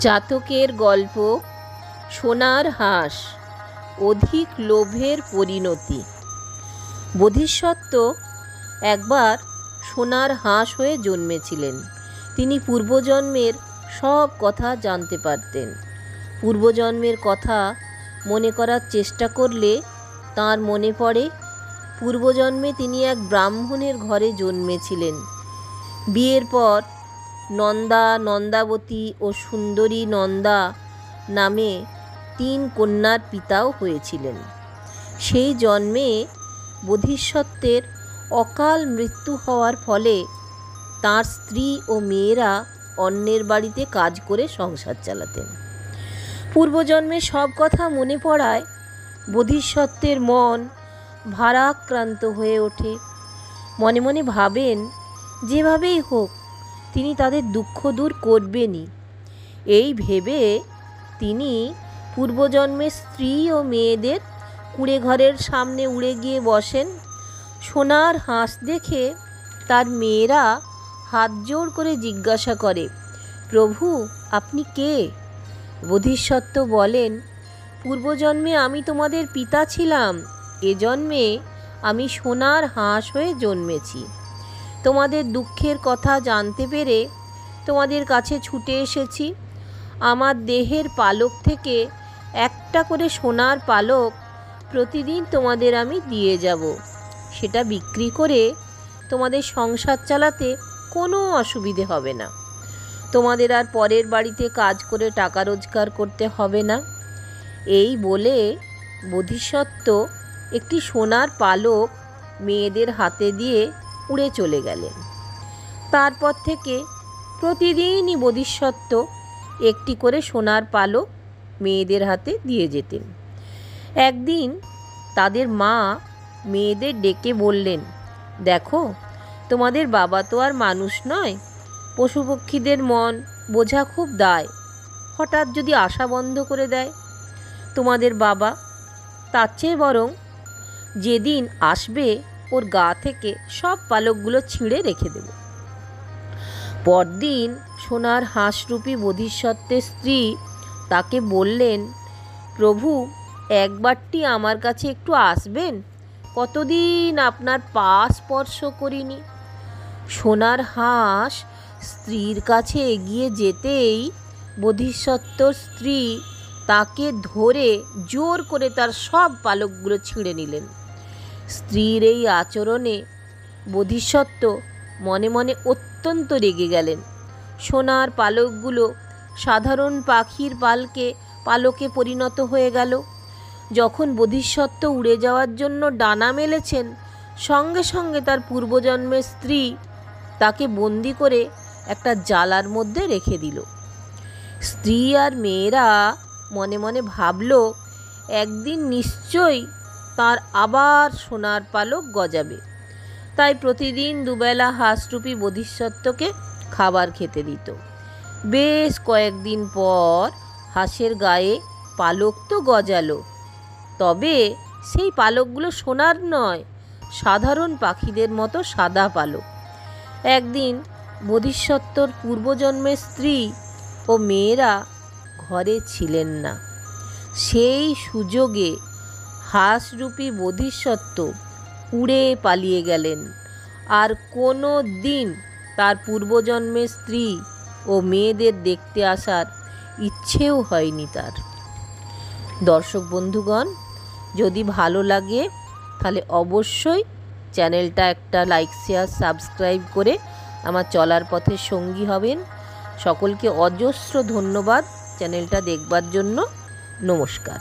জাতকের গল্প সোনার হাঁস অধিক লোভের পরিণতি। বোধিসত্ত্ব একবার সোনার হাঁস হয়ে জন্মেছিলেন। তিনি পূর্বজন্মের সব কথা জানতে পারতেন। পূর্বজন্মের কথা মনে করার চেষ্টা করলে তাঁর মনে পড়ে পূর্বজন্মে তিনি এক ব্রাহ্মণের ঘরে জন্মেছিলেন। বিয়ের পর নন্দা, নন্দাবতী ও সুন্দরী নন্দা নামে 3 কন্যার পিতাও হয়েছিলেন। সেই জন্মে বোধিসত্ত্বের অকাল মৃত্যু হওয়ার ফলে তাঁর স্ত্রী ও মেয়েরা অন্যের বাড়িতে কাজ করে সংসার চালাতেন। পূর্বজন্মের সব কথা মনে পড়ায় বোধিসত্ত্বের মন ভারাক্রান্ত হয়ে ওঠে। মনে মনে ভাবেন যেভাবেই হোক তিনি তাদের দুঃখ দূর করবেনই। এই ভেবে তিনি পূর্বজন্মের স্ত্রী ও মেয়েদের কুঁড়ে ঘরের সামনে উড়ে গিয়ে বসেন। সোনার হাঁস দেখে তার মেয়েরা হাত জোড় করে জিজ্ঞাসা করে, প্রভু আপনি কে? বোধিসত্ত্ব বলেন, পূর্বজন্মে আমি তোমাদের পিতা ছিলাম, এ জন্মে আমি সোনার হাঁস হয়ে জন্মেছি। তোমাদের দুঃখের কথা জানতে পেরে তোমাদের কাছে ছুটে এসেছি। আমার দেহের পালক থেকে একটা করে সোনার পালক প্রতিদিন তোমাদের আমি দিয়ে যাব। সেটা বিক্রি করে তোমাদের সংসার চালাতে কোনো অসুবিধে হবে না। তোমাদের আর পরের বাড়িতে কাজ করে টাকা রোজগার করতে হবে না। এই বলে বোধিসত্ত্ব একটি সোনার পালক মেয়েদের হাতে দিয়ে উড়ে চলে গেলেন। তারপর থেকে প্রতিদিনই বোধিসত্ত্ব একটি করে সোনার পালক মেয়েদের হাতে দিয়ে যেতেন। একদিন তাদের মা মেয়েদের ডেকে বললেন, দেখো তোমাদের বাবা তো আর মানুষ নয়, পশু পক্ষীদের মন বোঝা খুব দায়। হঠাৎ যদি আশা বন্ধ করে দেয় তোমাদের বাবা, তার চেয়ে বরং যেদিন আসবে ওর গা থেকে সব পালকগুলো ছিঁড়ে রেখে দেব। পরদিন সোনার হাঁসরূপী বোধিসত্ত্বের স্ত্রী তাকে বললেন, প্রভু একবারটি আমার কাছে একটু আসবেন? কতদিন আপনার পা স্পর্শ করিনি। সোনার হাঁস স্ত্রীর কাছে এগিয়ে যেতেই বোধিসত্ত্বর স্ত্রী তাকে ধরে জোর করে তার সব পালকগুলো ছিঁড়ে নিলেন। স্ত্রীর এই আচরণে বোধিসত্ত্ব মনে মনে অত্যন্ত রেগে গেলেন। সোনার পালকগুলো সাধারণ পাখির পালকে পরিণত হয়ে গেল। যখন বোধিসত্ত্ব উড়ে যাওয়ার জন্য ডানা মেলেছেন, সঙ্গে সঙ্গে তার পূর্বজন্মের স্ত্রী তাকে বন্দি করে একটা জালার মধ্যে রেখে দিল। স্ত্রী আর মেয়েরা মনে মনে ভাবল, একদিন নিশ্চয়ই তার আবার সোনার পালক গজাবে। তাই প্রতিদিন দুবেলা হাঁসরূপী বোধিসত্ত্বকে খাবার খেতে দিত। বেশ কয়েকদিন পর হাঁসের গায়ে পালক তো গজালো, তবে সেই পালকগুলো সোনার নয়, সাধারণ পাখিদের মতো সাদা পালক। একদিন বোধিসত্ত্বর পূর্বজন্মের স্ত্রী ও মেয়েরা ঘরে ছিলেন না। সেই সুযোগে হাঁসরূপী বোধিসত্ত্ব উড়ে পালিয়ে গেলেন। আর কোনো দিন তার পূর্বজন্মের স্ত্রী ও মেয়েদের দেখতে আসার ইচ্ছেও হয়নি তার। দর্শক বন্ধুগণ, যদি ভালো লাগে তাহলে অবশ্যই চ্যানেলটা একটা লাইক, শেয়ার, সাবস্ক্রাইব করে আমার চলার পথে সঙ্গী হবেন। সকলকে অজস্র ধন্যবাদ চ্যানেলটা দেখবার জন্য। নমস্কার।